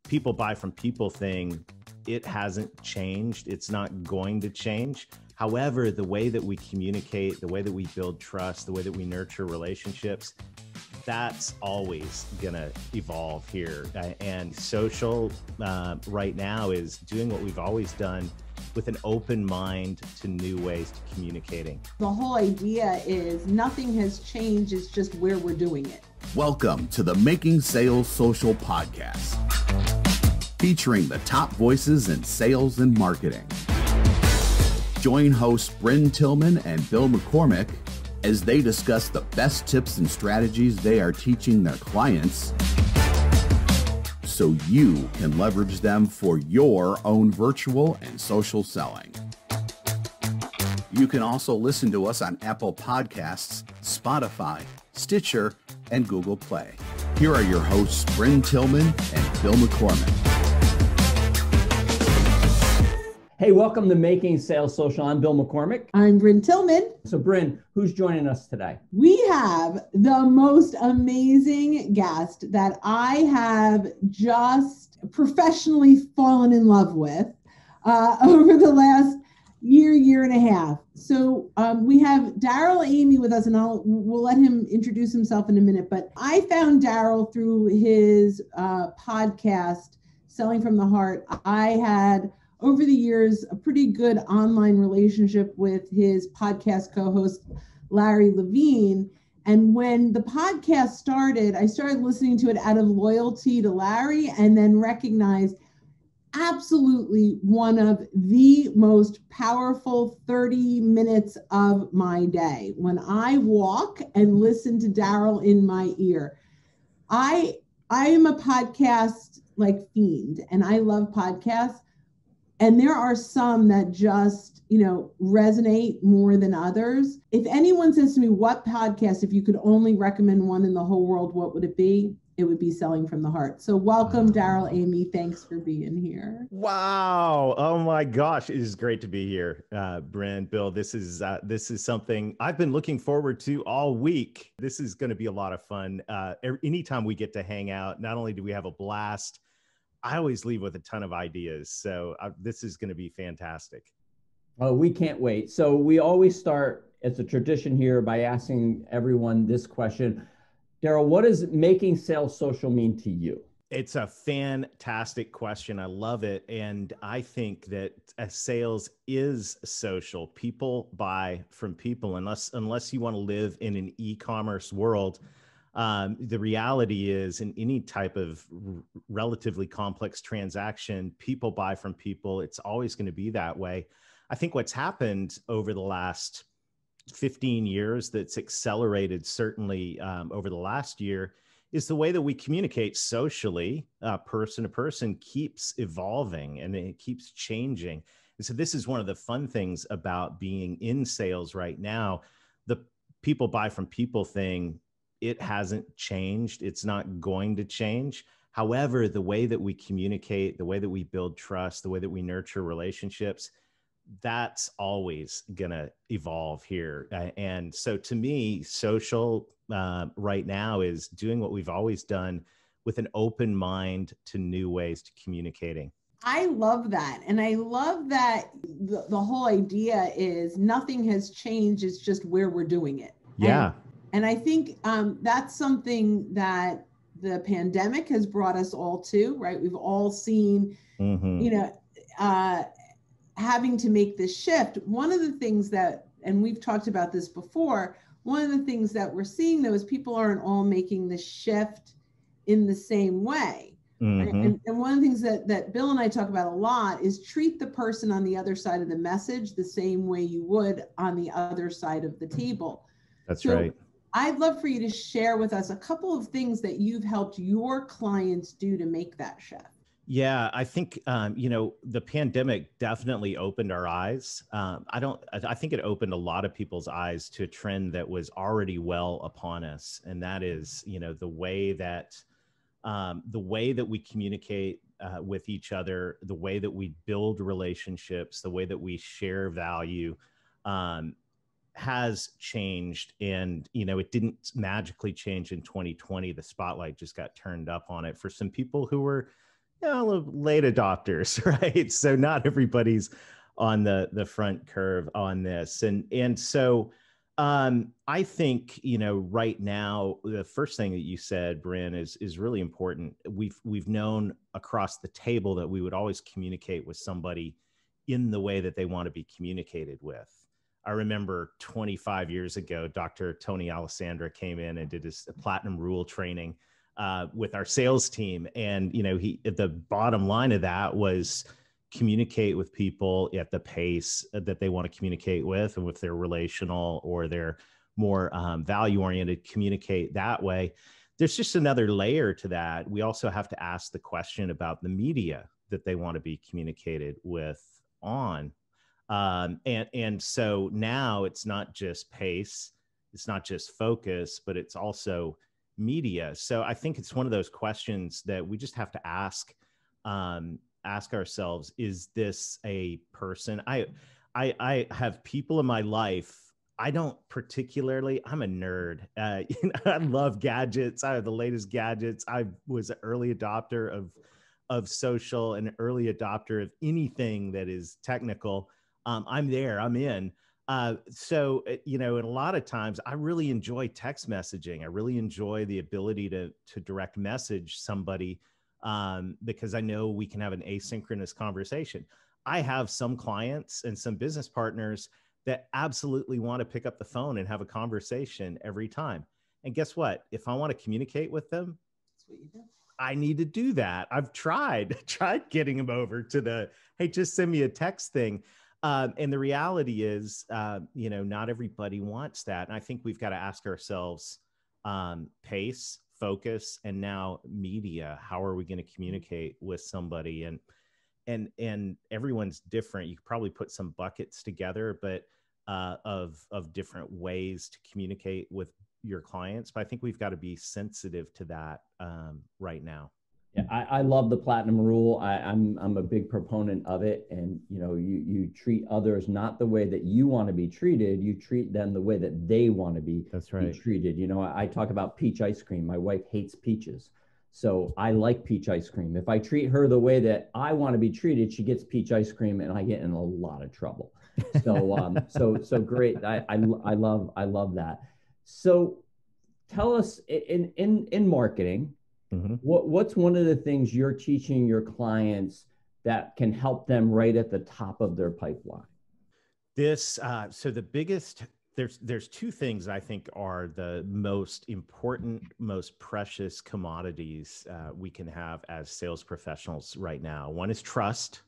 people buy from people thing, it hasn't changed. It's not going to change. However, the way that we communicate, the way that we build trust, the way that we nurture relationships, that's always gonna evolve here. And social right now is doing what we've always done with an open mind to new ways to communicating. The whole idea is nothing has changed. It's just where we're doing it. Welcome to the Making Sales Social podcast, featuring the top voices in sales and marketing. Join hosts Brynne Tillman and Bill McCormick as they discuss the best tips and strategies they are teaching their clients so you can leverage them for your own virtual and social selling. You can also listen to us on Apple Podcasts, Spotify, Stitcher, and Google Play. Here are your hosts, Brynne Tillman and Bill McCormick. Hey, welcome to Making Sales Social. I'm Bill McCormick. I'm Brynne Tillman. So Brynne, who's joining us today? We have the most amazing guest that I have just professionally fallen in love with over the last year and a half. So we have Darrell Amy with us, and we'll let him introduce himself in a minute. But I found Darrell through his podcast, Selling from the Heart. I had, over the years, a pretty good online relationship with his podcast co-host, Larry Levine. And when the podcast started, I started listening to it out of loyalty to Larry, and then recognized absolutely one of the most powerful 30 minutes of my day. When I walk and listen to Darrell in my ear, I am a podcast like fiend, and I love podcasts. And there are some that just, resonate more than others. If anyone says to me, what podcast, if you could only recommend one in the whole world, what would it be? It would be Selling from the Heart. So welcome, Darrell Amy. Thanks for being here. Wow. Oh my gosh. It is great to be here. Brynne, Bill, this is something I've been looking forward to all week. This is going to be a lot of fun. Anytime we get to hang out, not only do we have a blast, I always leave with a ton of ideas. So this is going to be fantastic. Oh, we can't wait. So we always start, it's a tradition here, by asking everyone this question. Darrell, what does making sales social mean to you? It's a fantastic question. I love it. And I think that sales is social. People buy from people, unless you want to live in an e-commerce world. The reality is, in any type of relatively complex transaction, people buy from people. It's always going to be that way. I think what's happened over the last 15 years that's accelerated, certainly over the last year, is the way that we communicate socially, person to person, keeps evolving and it keeps changing. And so this is one of the fun things about being in sales right now. The people buy from people thing, it hasn't changed. It's not going to change. However, the way that we communicate, the way that we build trust, the way that we nurture relationships, that's always going to evolve here. And so to me, social right now is doing what we've always done with an open mind to new ways to communicating. I love that. And I love that the whole idea is nothing has changed. It's just where we're doing it. Yeah. And I think that's something that the pandemic has brought us all to, right? We've all seen, having to make this shift. One of the things that, and we've talked about this before, one of the things that we're seeing though is people aren't all making the shift in the same way. And one of the things that Bill and I talk about a lot is treat the person on the other side of the message the same way you would on the other side of the table. That's right. I'd love for you to share with us a couple of things that you've helped your clients do to make that shift. Yeah, I think, the pandemic definitely opened our eyes. I think it opened a lot of people's eyes to a trend that was already well upon us. And that is, the way that we communicate with each other, the way that we build relationships, the way that we share value, has changed. And, it didn't magically change in 2020. The spotlight just got turned up on it for some people who were late adopters, right? So not everybody's on the front curve on this. And so I think, right now, the first thing that you said, Brynne, is really important. We've known across the table that we would always communicate with somebody in the way that they want to be communicated with. I remember 25 years ago, Dr. Tony Alessandra came in and did his platinum rule training with our sales team. And, the bottom line of that was communicate with people at the pace that they want to communicate with, and if they're relational or they're more value oriented, communicate that way. There's just another layer to that. We also have to ask the question about the media that they want to be communicated with on. And so now it's not just pace, it's not just focus, but it's also media. So I think it's one of those questions that we just have to ask ourselves: is this a person? I have people in my life. I don't particularly, I'm a nerd. I love gadgets. I have the latest gadgets. I was an early adopter of social, and an early adopter of anything that is technical. I'm there, I'm in. So, and a lot of times I really enjoy text messaging. I really enjoy the ability to direct message somebody because I know we can have an asynchronous conversation. I have some clients and some business partners that absolutely want to pick up the phone and have a conversation every time. And guess what? If I want to communicate with them, that's what you do. I need to do that. I've tried getting them over to the, hey, just send me a text thing. And the reality is, not everybody wants that. And I think we've got to ask ourselves, pace, focus, and now media. How are we going to communicate with somebody? And everyone's different. You could probably put some buckets together, but of different ways to communicate with your clients. But I think we've got to be sensitive to that right now. Yeah, I love the platinum rule. I'm a big proponent of it. And you treat others not the way that you want to be treated. You treat them the way that they want to be, That's right. be treated. I talk about peach ice cream. My wife hates peaches, so I like peach ice cream. If I treat her the way that I want to be treated, she gets peach ice cream, and I get in a lot of trouble. So so great. I love that. So tell us in marketing. Mm-hmm. What's one of the things you're teaching your clients that can help them right at the top of their pipeline? So the biggest, there's two things I think are the most important, most precious commodities we can have as sales professionals right now. One is trust,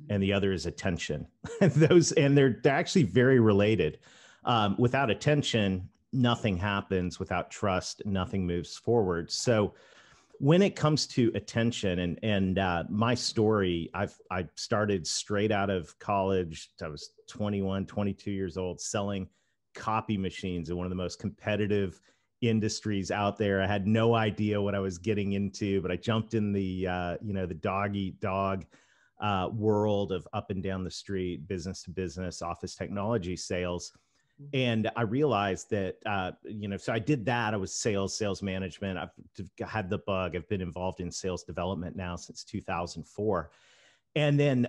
and the other is attention. And they're actually very related. Without attention, nothing happens. Without trust, nothing moves forward. So when it comes to attention and my story, I started straight out of college. I was 21, 22 years old, selling copy machines in one of the most competitive industries out there. I had no idea what I was getting into, but I jumped in the dog eat dog world of up and down the street, business to business, office technology sales. And I realized that, so I did that. I was sales management. I've had the bug. I've been involved in sales development now since 2004. And then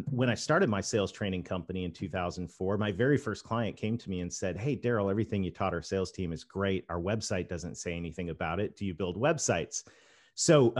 when I started my sales training company in 2004, my very first client came to me and said, "Hey, Darrell, everything you taught our sales team is great. Our website doesn't say anything about it. Do you build websites?" So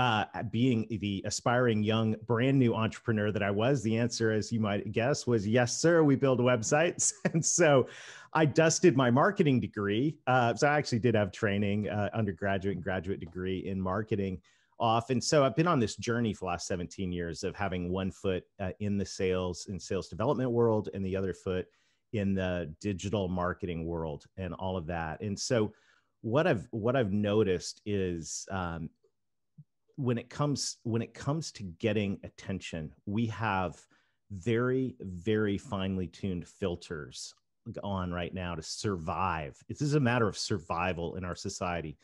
being the aspiring young, brand new entrepreneur that I was, the answer, as you might guess, was yes, sir, we build websites. And so I dusted my marketing degree. So I actually did have training, undergraduate and graduate degree in marketing off. And so I've been on this journey for the last 17 years of having one foot in the sales development world and the other foot in the digital marketing world and all of that. And so what I've noticed is when it comes to getting attention, we have very, very finely tuned filters on right now to survive. This is a matter of survival in our society.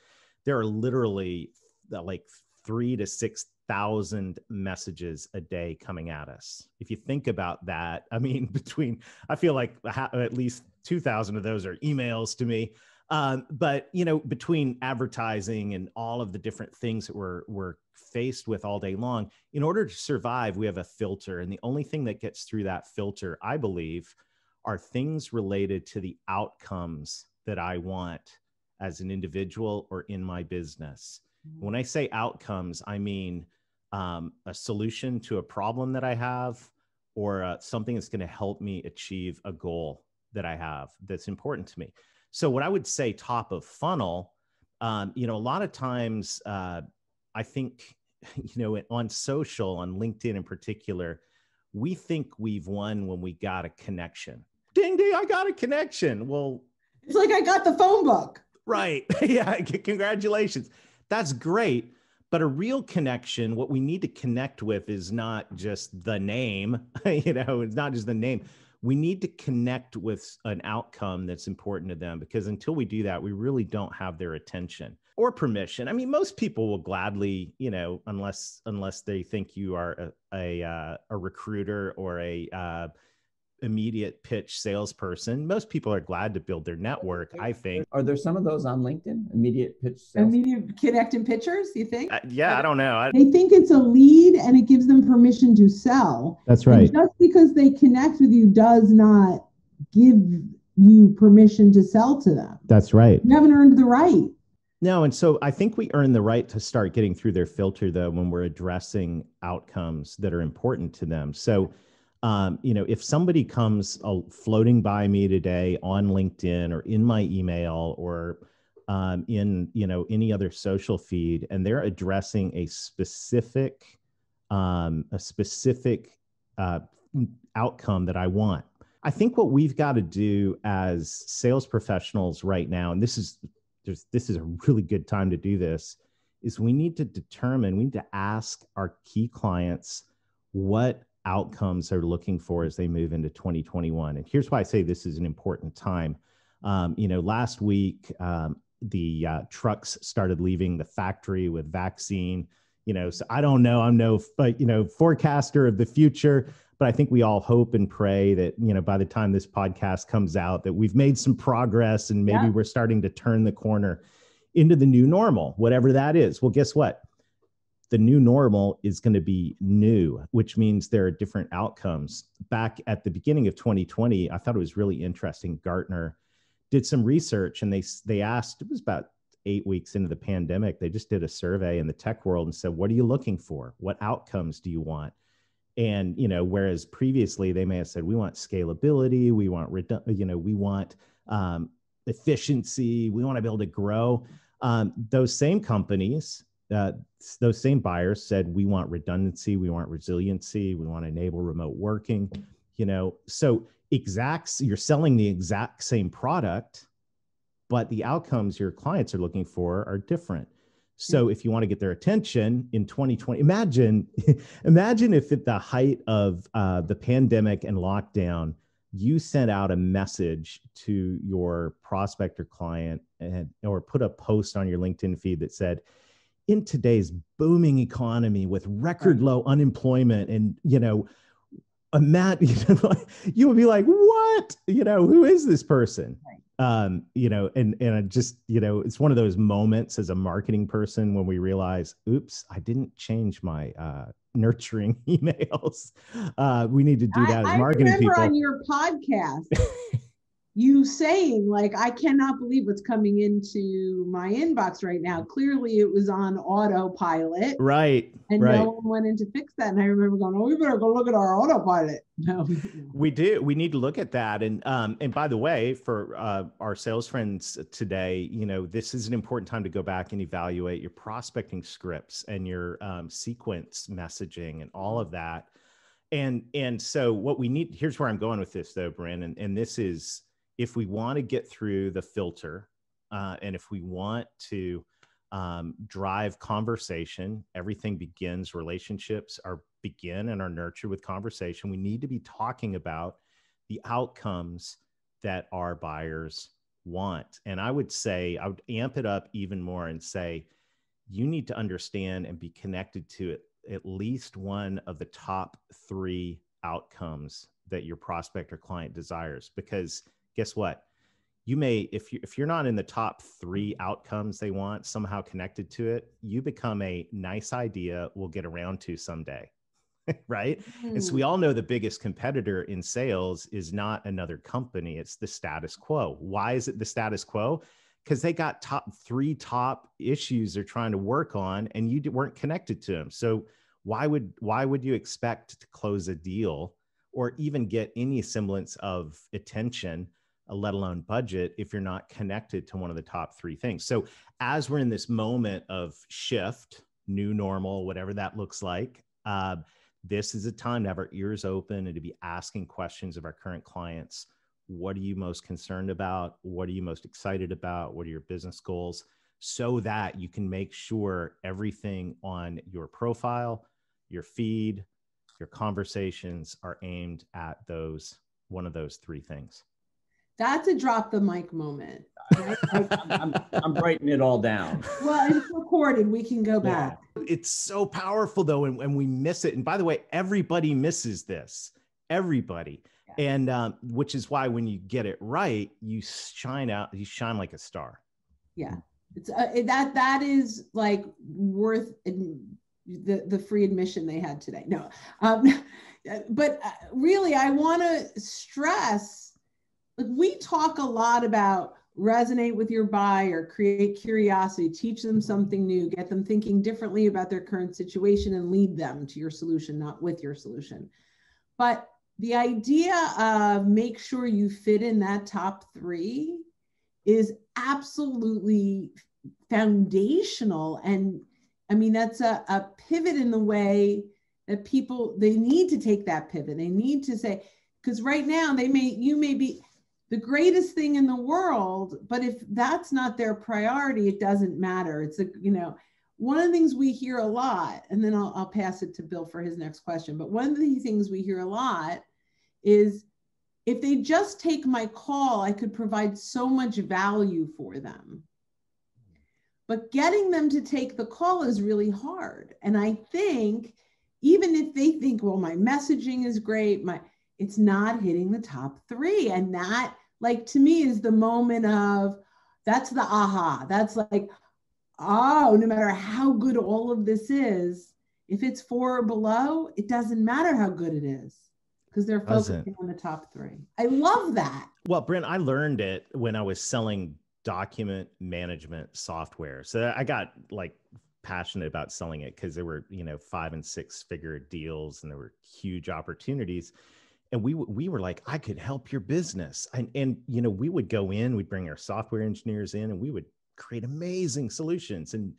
There are literally like 3,000 to 6,000 messages a day coming at us. If you think about that, I mean, I feel like at least 2,000 of those are emails to me. But, you know, between advertising and all of the different things that we're faced with all day long, in order to survive, we have a filter. And the only thing that gets through that filter, I believe, are things related to the outcomes that I want as an individual or in my business. When I say outcomes, I mean a solution to a problem that I have, or something that's going to help me achieve a goal that I have that's important to me. So what I would say top of funnel, you know, a lot of times I think, you know, on social, on LinkedIn in particular, we think we've won when we got a connection. Ding, ding, I got a connection. Well, it's like I got the phone book. Right. Yeah. Congratulations. That's great. But a real connection, what we need to connect with is not just the name, you know, it's not just the name. We need to connect with an outcome that's important to them, because until we do that, we really don't have their attention or permission. I mean, most people will gladly, you know, unless they think you are a recruiter or a immediate pitch salesperson, most people are glad to build their network, I think. Are there some of those on LinkedIn? Immediate pitch sales? Immediate connecting pictures, you think? Yeah, I don't know. They think it's a lead and it gives them permission to sell. That's right. And just because they connect with you does not give you permission to sell to them. That's right. You haven't earned the right. No, and so I think we earn the right to start getting through their filter, though, when we're addressing outcomes that are important to them. So, you know, if somebody comes floating by me today on LinkedIn or in my email or in, you know, any other social feed, and they're addressing a specific outcome that I want, I think what we've got to do as sales professionals right now, and this is a really good time to do this, is we need to ask our key clients what outcomes they're looking for as they move into 2021. And here's why I say this is an important time. You know, last week, the trucks started leaving the factory with vaccine, you know, so I don't know, I'm no, you know, forecaster of the future, but I think we all hope and pray that, you know, by the time this podcast comes out, that we've made some progress and maybe we're starting to turn the corner into the new normal, whatever that is. Well, guess what? The new normal is going to be new, which means there are different outcomes. Back at the beginning of 2020, I thought it was really interesting. Gartner did some research and they asked, it was about 8 weeks into the pandemic, they just did a survey in the tech world and said, what are you looking for? What outcomes do you want? And, you know, whereas previously they may have said, we want scalability, we want, you know, we want efficiency, we want to be able to grow. Those same companies, those same buyers said, we want redundancy, we want resiliency, we want to enable remote working, you know, so you're selling the exact same product, but the outcomes your clients are looking for are different. So if you want to get their attention in 2020, imagine if at the height of the pandemic and lockdown, you sent out a message to your prospect or client or put a post on your LinkedIn feed that said, in today's booming economy with record low unemployment and, you know, you would be like, what? You know, who is this person? You know, and I just, you know, it's one of those moments as a marketing person when we realize, oops, I didn't change my nurturing emails. We need to do that as marketing people. I remember on your podcast, you saying like, I cannot believe what's coming into my inbox right now. Clearly it was on autopilot. Right. And right. no one went in to fix that. And I remember going, oh, we better go look at our autopilot. No. We do. We need to look at that. And by the way, for our sales friends today, you know, this is an important time to go back and evaluate your prospecting scripts and your sequence messaging and all of that. And so what we need, here's where I'm going with this though, Brynne, and this is, if we want to get through the filter and if we want to drive conversation, everything begins, relationships begin and are nurtured with conversation. We need to be talking about the outcomes that our buyers want. And I would say, I would amp it up even more and say, you need to understand and be connected to at least one of the top 3 outcomes that your prospect or client desires. Because guess what? you may, if you're not in the top 3 outcomes they want somehow connected to it, you become a nice idea we'll get around to someday. Right. And so we all know the biggest competitor in sales is not another company. It's the status quo. Why is it the status quo? Because they got three top issues they're trying to work on and you weren't connected to them. So why would you expect to close a deal or even get any semblance of attention, let alone budget, if you're not connected to one of the top 3 things? So as we're in this moment of shift, new normal, whatever that looks like, this is a time to have our ears open and to be asking questions of our current clients. What are you most concerned about? What are you most excited about? What are your business goals? So that you can make sure everything on your profile, your feed, your conversations are aimed at one of those 3 things. That's a drop the mic moment. Right? I'm writing it all down. Well, it's recorded. We can go back. It's so powerful though, and we miss it. And by the way, everybody misses this. Everybody. Yeah. And which is why when you get it right, you shine like a star. Yeah. It's that is like worth the free admission they had today. No. But really, I want to stress, like, we talk a lot about resonate with your buyer, create curiosity, teach them something new, get them thinking differently about their current situation, and lead them to your solution, not with your solution. But the idea of make sure you fit in that top 3 is absolutely foundational. And I mean, that's a pivot in the way that they need to take that pivot. They need to say, because right now you may be the greatest thing in the world, but if that's not their priority, it doesn't matter. It's one of the things we hear a lot, and then I'll pass it to Bill for his next question. But one of the things we hear a lot is, if they just take my call, I could provide so much value for them. But getting them to take the call is really hard. And I think even if they think, well, my messaging is great, it's not hitting the top 3. And that, like, to me, is the moment of, that's the aha. That's like, oh, no matter how good all of this is, if it's 4 or below, it doesn't matter how good it is, because they're focusing on the top 3. I love that. Well, Brynne, I learned it when I was selling document management software. So I got like passionate about selling it because there were, 5 and 6 figure deals and there were huge opportunities. And we were like, I could help your business. And we would go in, we'd bring our software engineers in, and we would create amazing solutions. And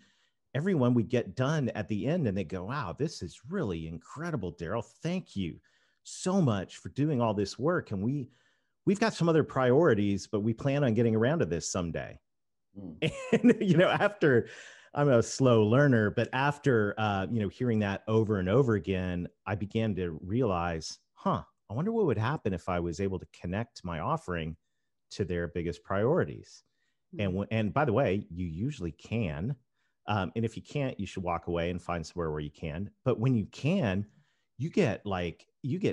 everyone would get done at the end and they go, wow, this is really incredible, Darrell. Thank you so much for doing all this work. And we've got some other priorities, but we plan on getting around to this someday. And, after, I'm a slow learner, but after, hearing that over and over again, I began to realize, I wonder what would happen if I was able to connect my offering to their biggest priorities. And by the way, you usually can. And if you can't, you should walk away and find somewhere where you can. But when you can, you get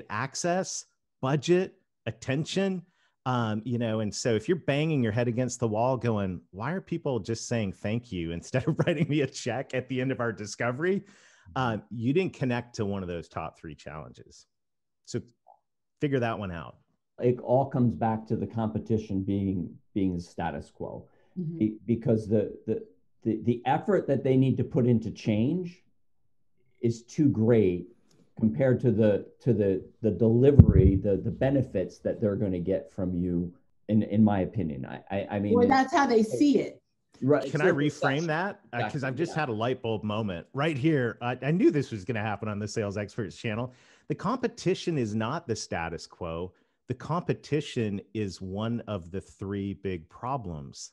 access, budget, attention, and so if you're banging your head against the wall going, why are people just saying thank you instead of writing me a check at the end of our discovery? You didn't connect to one of those top 3 challenges. So figure that one out. It all comes back to the competition being the status quo, because the effort that they need to put into change is too great compared to the delivery, the benefits that they're going to get from you. In my opinion, I mean, well, that's how they see it. Right. Can I reframe that? Because I've just had a light bulb moment right here. I knew this was going to happen on the Sales Experts channel. The competition is not the status quo. The competition is one of the 3 big problems.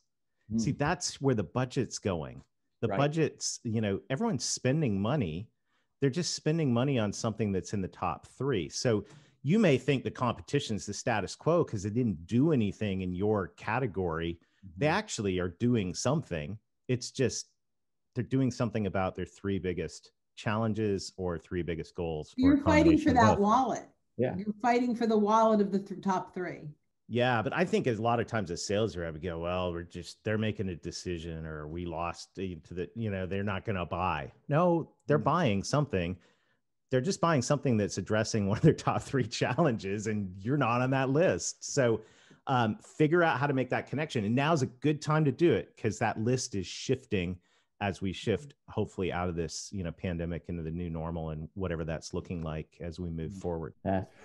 See, that's where the budget's going. The budget's, everyone's spending money. They're just spending money on something that's in the top 3. So you may think the competition is the status quo because they didn't do anything in your category. They actually are doing something. It's just they're doing something about their 3 biggest challenges or 3 biggest goals. You're fighting for that wallet. Yeah. You're fighting for the wallet of the top 3. Yeah, but I think a lot of times as sales rep, we go, well, they're making a decision, or we lost to the, they're not going to buy. No, they're buying something. They're just buying something that's addressing one of their top 3 challenges, and you're not on that list. So figure out how to make that connection. And now's a good time to do it, because that list is shifting as we shift, hopefully, out of this, pandemic into the new normal, and whatever that's looking like as we move forward.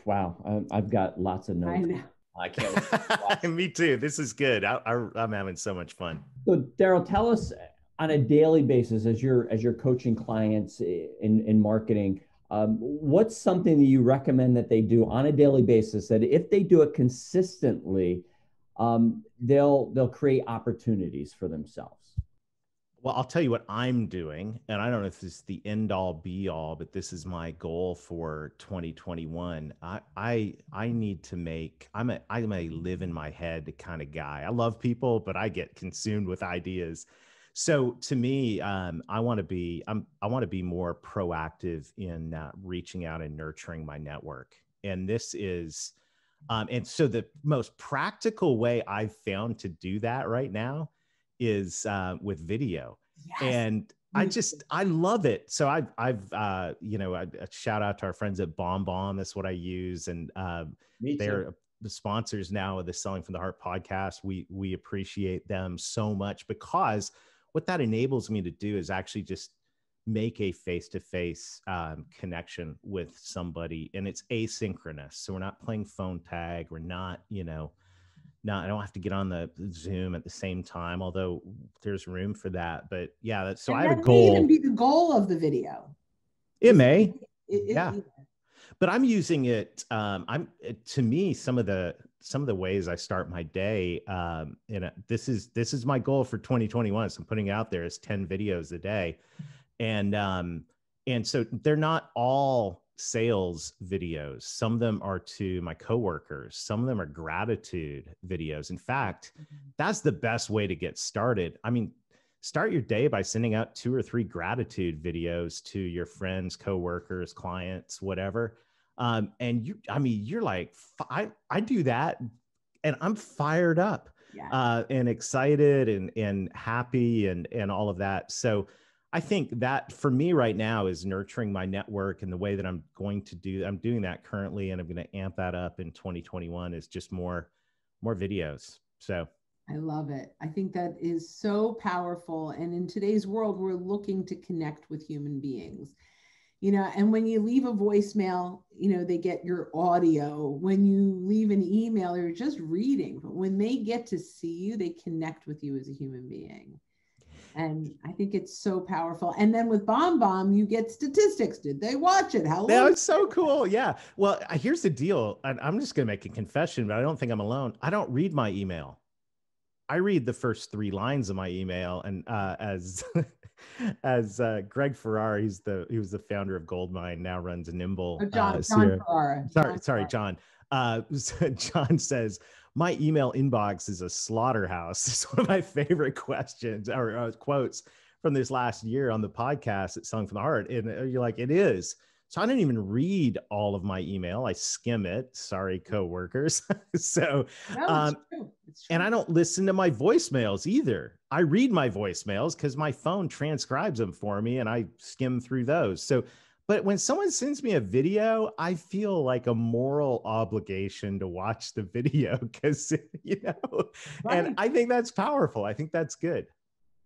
Wow. I've got lots of notes. I know. I can't. Me too. This is good. I'm having so much fun. So Darrell, tell us on a daily basis, as you're coaching clients in marketing, what's something that you recommend that they do on a daily basis that if they do it consistently, they'll create opportunities for themselves? Well, I'll tell you what I'm doing, and I don't know if this is the end all be all, but this is my goal for 2021. I need to make, I'm a live in my head kind of guy. I love people, but I get consumed with ideas. So to me, I want to be more proactive in reaching out and nurturing my network. And this is, and so the most practical way I've found to do that right now is with video. Yes. And I love it. So I've a shout out to our friends at BombBomb. That's what I use. And they're the sponsors now of the Selling from the Heart podcast. We appreciate them so much, because what that enables me to do is actually just make a face-to-face connection with somebody, and it's asynchronous. So we're not playing phone tag. We're not, I don't have to get on the Zoom at the same time, although there's room for that. But yeah, so I have a goal. That may even be the goal of the video. It may, yeah. But I'm using it. To me, some of the ways I start my day. This is my goal for 2021. So I'm putting out there is 10 videos a day, and so they're not all sales videos. Some of them are to my coworkers. Some of them are gratitude videos. In fact, that's the best way to get started. I mean, start your day by sending out 2 or 3 gratitude videos to your friends, coworkers, clients, whatever. And you're like, I do that, and I'm fired up, and excited and happy and all of that. So I think that for me right now is nurturing my network, and the way that I'm doing that currently, and I'm going to amp that up in 2021 is just more videos. So I love it. I think that is so powerful. And in today's world, we're looking to connect with human beings, and when you leave a voicemail, they get your audio. When you leave an email, you're just reading, but when they get to see you, they connect with you as a human being. And I think it's so powerful. And then with BombBomb, you get statistics. Did they watch it? How long? That was so cool. Yeah. Well, here's the deal. I'm just going to make a confession, but I don't think I'm alone. I don't read my email. I read the first 3 lines of my email. And as Greg Farrar, he was the founder of Goldmine, now runs a Nimble. John Farrar. Sorry, John. John says, my email inbox is a slaughterhouse. It's one of my favorite questions or quotes from this last year on the podcast at Selling from the Heart. And you're like, it is. So I didn't even read all of my email. I skim it. Sorry, coworkers. So, no, it's true. And I don't listen to my voicemails either. I read my voicemails because my phone transcribes them for me, and I skim through those. So, but when someone sends me a video, I feel like a moral obligation to watch the video because, right. And I think that's powerful. I think that's good.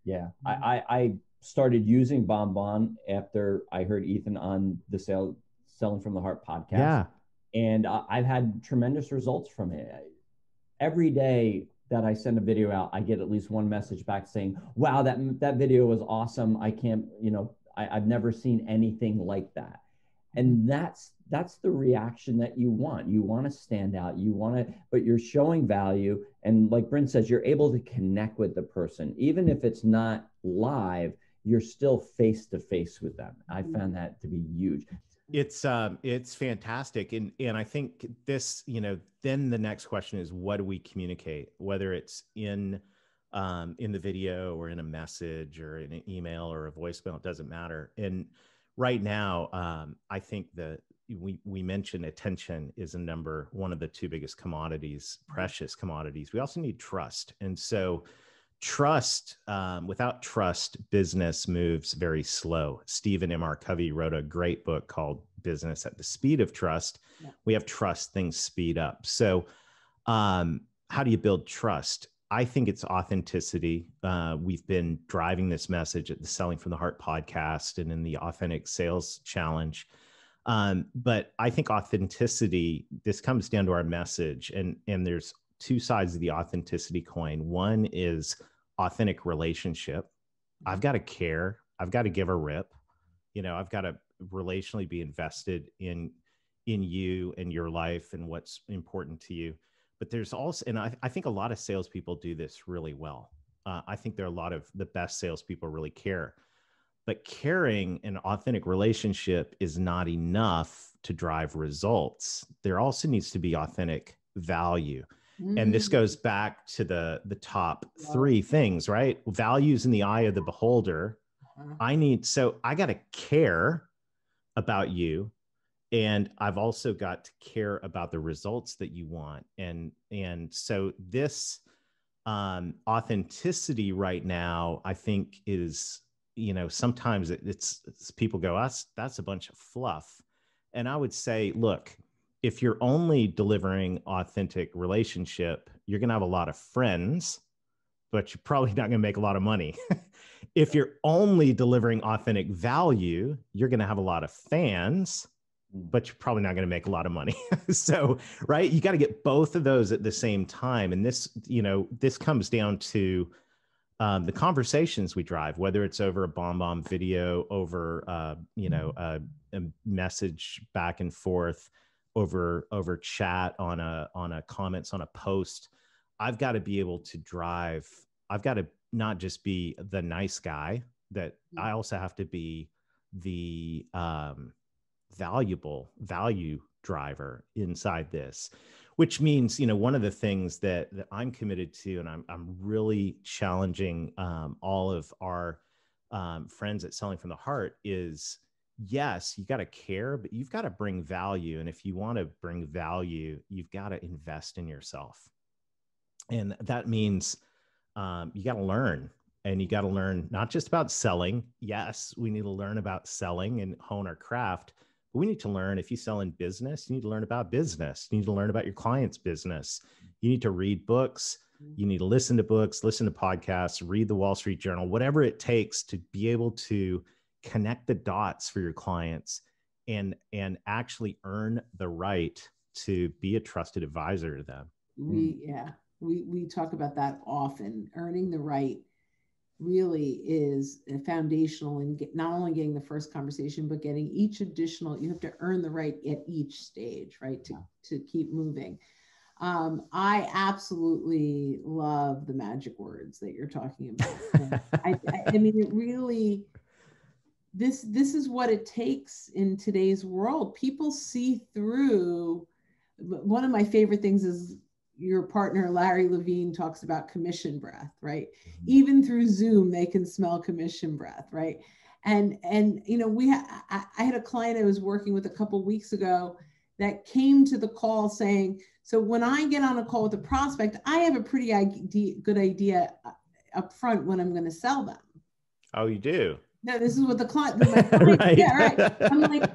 Yeah. I started using BombBomb after I heard Ethan on the Selling from the Heart podcast. Yeah. And I've had tremendous results from it. Every day that I send a video out, I get at least one message back saying, wow, that video was awesome. I can't, I've never seen anything like that. And that's the reaction that you want. You want to stand out. But you're showing value. And like Brynne says, you're able to connect with the person. Even if it's not live, you're still face to face with them. I found that to be huge. It's fantastic. And I think this, then the next question is, what do we communicate? Whether it's in the video or in a message or in an email or a voicemail, it doesn't matter. And right now, I think we mentioned attention is one of the two biggest commodities, precious commodities. We also need trust. And so trust, without trust, business moves very slow. Stephen M.R. Covey wrote a great book called Business at the Speed of Trust. Yeah. We have trust, things speed up. So how do you build trust? I think it's authenticity. We've been driving this message at the Selling from the Heart podcast and in the Authentic Sales Challenge. But I think authenticity, this comes down to our message. And there's two sides of the authenticity coin. One is authentic relationship. I've got to care. I've got to give a rip. I've got to relationally be invested in you and your life and what's important to you. But there's also, and I think a lot of salespeople do this really well. I think there are a lot of the best salespeople really care. But caring an authentic relationship is not enough to drive results. There also needs to be authentic value. And this goes back to the top three things, right? Values in the eye of the beholder. I got to care about you. And I've also got to care about the results that you want. And so this authenticity right now, I think is, sometimes it's people go, that's a bunch of fluff. And I would say, look, if you're only delivering authentic relationship, you're going to have a lot of friends, but you're probably not going to make a lot of money. If you're only delivering authentic value, you're going to have a lot of fans, but you're probably not going to make a lot of money. So, right, you got to get both of those at the same time. And this comes down to the conversations we drive, whether it's over a bomb video, over a message back and forth, over chat on a comments on a post. I've got to be able to drive. I've got to not just be the nice guy, that I also have to be the value driver inside this, which means, one of the things that I'm committed to, and I'm really challenging all of our friends at Selling from the Heart is, yes, you got to care, but you've got to bring value. And if you want to bring value, you've got to invest in yourself. And that means you got to learn, and you got to learn not just about selling. Yes, we need to learn about selling and hone our craft. But we need to learn, if you sell in business, you need to learn about business. You need to learn about your client's business. You need to read books. You need to listen to books, listen to podcasts, read the Wall Street Journal, whatever it takes to be able to connect the dots for your clients and actually earn the right to be a trusted advisor to them. We talk about that often. Earning the right really is foundational in not only getting the first conversation, but getting each additional. You have to earn the right at each stage, right? To keep moving. I absolutely love the magic words that you're talking about. I mean, it really, this is what it takes in today's world. People see through. One of my favorite things is your partner, Larry Levine, talks about commission breath, right? Mm-hmm. Even through Zoom, they can smell commission breath, right? And I had a client I was working with a couple of weeks ago that came to the call saying, so when I get on a call with a prospect, I have a pretty good idea up front when I'm going to sell them. Oh, you do? No, this is what the client, right. Yeah, right. I'm like,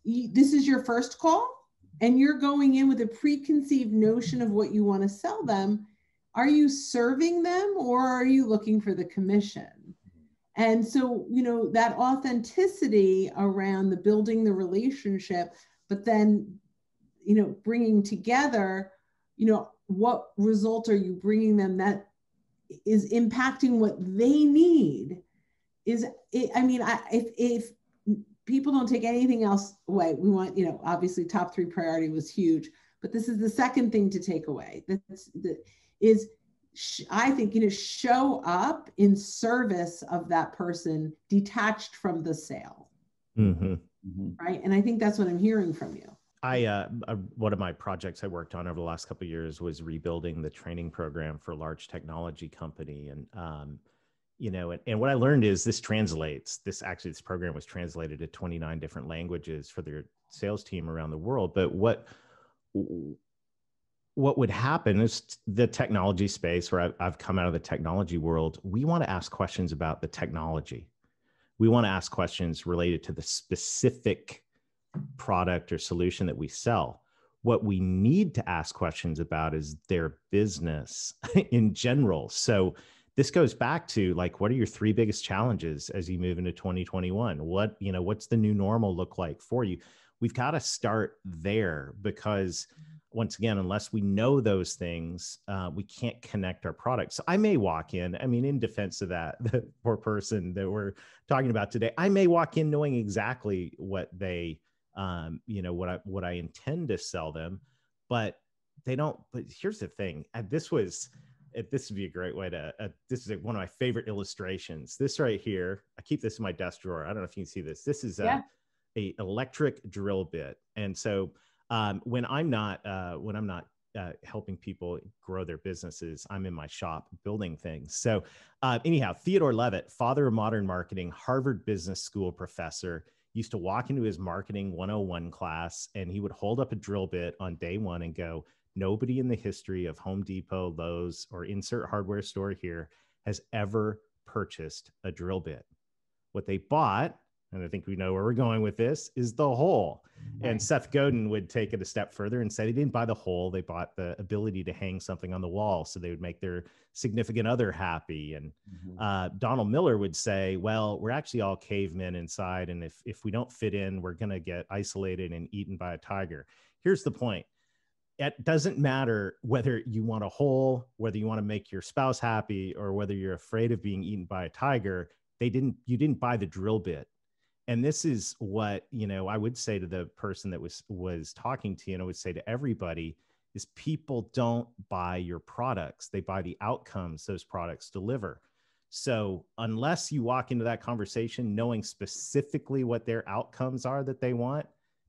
this is your first call? And you're going in with a preconceived notion of what you want to sell them. Are you serving them, or are you looking for the commission? And so, that authenticity around the building the relationship, but then, bringing together, what result are you bringing them that is impacting what they need? If people don't take anything else away, we want, obviously top 3 priority was huge, but this is the second thing to take away. I think, show up in service of that person detached from the sale. Mm-hmm. Right. And I think that's what I'm hearing from you. One of my projects I worked on over the last couple of years was rebuilding the training program for a large technology company. And, and what I learned is this program was translated to 29 different languages for their sales team around the world. But what would happen is the technology space where I've come out of the technology world. We want to ask questions about the technology. We want to ask questions related to the specific product or solution that we sell. What we need to ask questions about is their business in general. So this goes back to like, what are your 3 biggest challenges as you move into 2021? What's the new normal look like for you? We've got to start there, because once again, unless we know those things, we can't connect our products. So I may walk in, in defense of the poor person that we're talking about today, I may walk in knowing exactly what they, what I intend to sell them, but they don't. But here's the thing. This would be a great way to, this is one of my favorite illustrations. This right here, I keep this in my desk drawer. I don't know if you can see this. This is a electric drill bit. And so when I'm not helping people grow their businesses, I'm in my shop building things. So anyhow, Theodore Levitt, father of modern marketing, Harvard Business School professor, used to walk into his marketing 101 class, and he would hold up a drill bit on day one and go, nobody in the history of Home Depot, Lowe's, or insert hardware store here has ever purchased a drill bit. What they bought, and I think we know where we're going with this, is the hole. Right. And Seth Godin would take it a step further and say they didn't buy the hole, they bought the ability to hang something on the wall so they would make their significant other happy. And Donald Miller would say, well, we're actually all cavemen inside, and if we don't fit in, we're going to get isolated and eaten by a tiger. Here's the point. It doesn't matter whether you want a hole, whether you want to make your spouse happy, or whether you're afraid of being eaten by a tiger. You didn't buy the drill bit. And this is what, I would say to the person that was talking to you, and I would say to everybody, is people don't buy your products. They buy the outcomes those products deliver. So unless you walk into that conversation knowing specifically what their outcomes are that they want,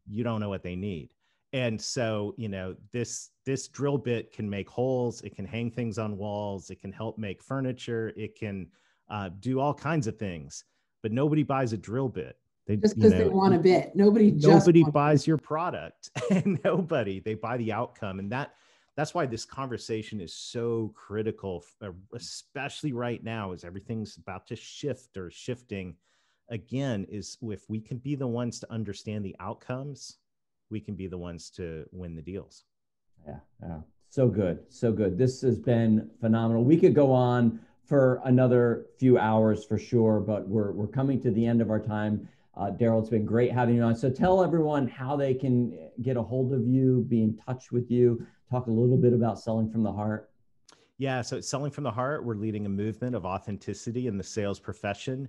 you don't know what they need. And so, this drill bit can make holes, it can hang things on walls, it can help make furniture, it can do all kinds of things, but nobody buys a drill bit. Just because they want a bit. Nobody buys your product, and they buy the outcome. And that's why this conversation is so critical, especially right now, as everything's about to shift or shifting again, is if we can be the ones to understand the outcomes, we can be the ones to win the deals. Yeah. So good. So good. This has been phenomenal. We could go on for another few hours for sure, but we're coming to the end of our time. Darrell, it's been great having you on. So tell everyone how they can get a hold of you, be in touch with you, talk a little bit about Selling from the Heart. Yeah, so it's Selling from the Heart. We're leading a movement of authenticity in the sales profession.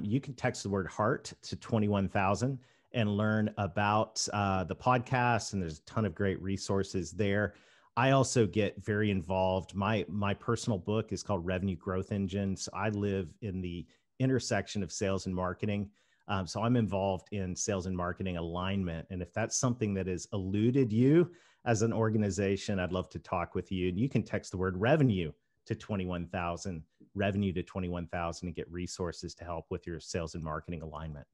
You can text the word heart to 21,000 and learn about the podcast, and there's a ton of great resources there. I also get very involved. My personal book is called Revenue Growth Engine. So I live in the intersection of sales and marketing. So I'm involved in sales and marketing alignment. And if that's something that has eluded you as an organization, I'd love to talk with you. And you can text the word revenue to 21,000, revenue to 21,000, and get resources to help with your sales and marketing alignment.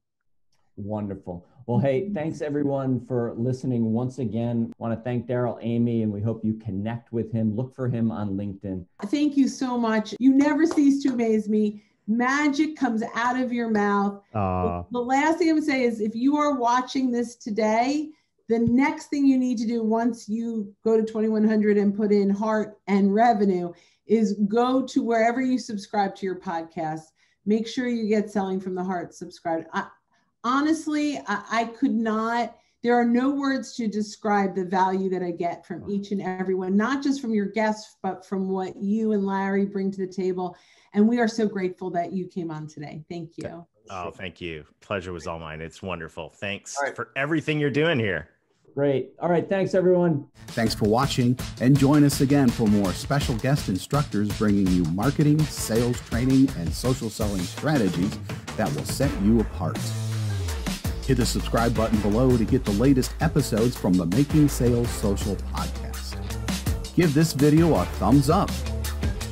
Wonderful. Well, hey, thanks everyone for listening once again. I want to thank Darrell Amy, and we hope you connect with him. Look for him on LinkedIn. Thank you so much. You never cease to amaze me. Magic comes out of your mouth. The last thing I would say is, if you are watching this today, the next thing you need to do once you go to 2100 and put in heart and revenue is go to wherever you subscribe to your podcast. Make sure you get Selling from the Heart subscribed. Honestly, I could not, there are no words to describe the value that I get from each and every one, not just from your guests, but from what you and Larry bring to the table. And we are so grateful that you came on today. Thank you. Oh, thank you. Pleasure was all mine. It's wonderful. Thanks for everything you're doing here. Great. All right. Thanks, everyone. Thanks for watching, and join us again for more special guest instructors bringing you marketing, sales training, and social selling strategies that will set you apart. Hit the subscribe button below to get the latest episodes from the Making Sales Social podcast. Give this video a thumbs up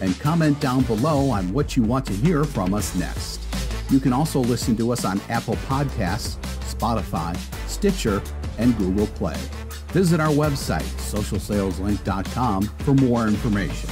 and comment down below on what you want to hear from us next. You can also listen to us on Apple Podcasts, Spotify, Stitcher, and Google Play. Visit our website, socialsaleslink.com, for more information.